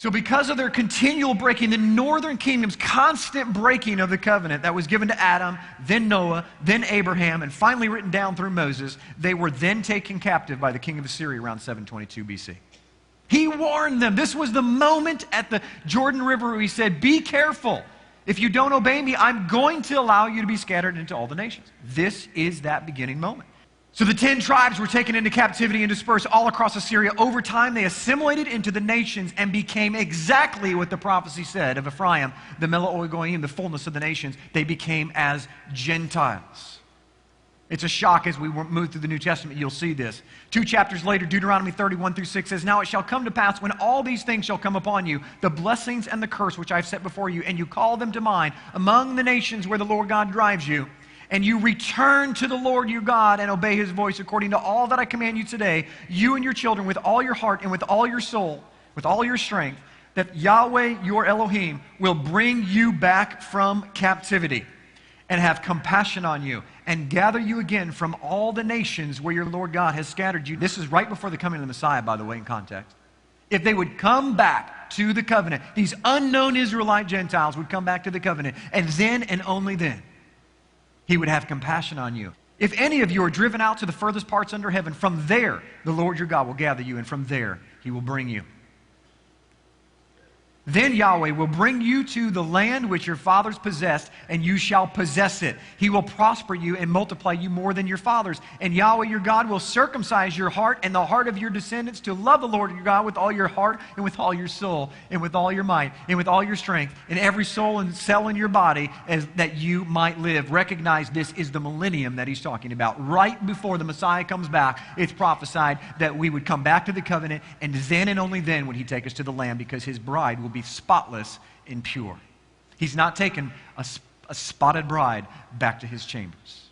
So because of their continual breaking, the northern kingdom's constant breaking of the covenant that was given to Adam, then Noah, then Abraham, and finally written down through Moses, they were then taken captive by the king of Assyria around 722 BC. He warned them. This was the moment at the Jordan River where he said, be careful. If you don't obey me, I'm going to allow you to be scattered into all the nations. This is that beginning moment. So the 10 tribes were taken into captivity and dispersed all across Assyria. Over time, they assimilated into the nations and became exactly what the prophecy said of Ephraim, the Mela Goyim, the fullness of the nations. They became as Gentiles. It's a shock as we move through the New Testament. You'll see this. 2 chapters later, Deuteronomy 31-6 says, now it shall come to pass when all these things shall come upon you, the blessings and the curse which I have set before you, and you call them to mind among the nations where the Lord God drives you, and you return to the Lord your God and obey his voice according to all that I command you today, you and your children with all your heart and with all your soul, with all your strength, that Yahweh your Elohim will bring you back from captivity and have compassion on you and gather you again from all the nations where your Lord God has scattered you. This is right before the coming of the Messiah, by the way, in context. If they would come back to the covenant, these unknown Israelite Gentiles would come back to the covenant, and then and only then he would have compassion on you. If any of you are driven out to the furthest parts under heaven, from there the Lord your God will gather you, and from there he will bring you. Then Yahweh will bring you to the land which your fathers possessed, and you shall possess it. He will prosper you and multiply you more than your fathers. And Yahweh your God will circumcise your heart and the heart of your descendants to love the Lord your God with all your heart and with all your soul and with all your might and with all your strength and every soul and cell in your body, as that you might live. Recognize this is the millennium that he's talking about. Right before the Messiah comes back, it's prophesied that we would come back to the covenant, and then and only then would he take us to the land, because his bride will be spotless and pure. He's not taken a spotted bride back to his chambers.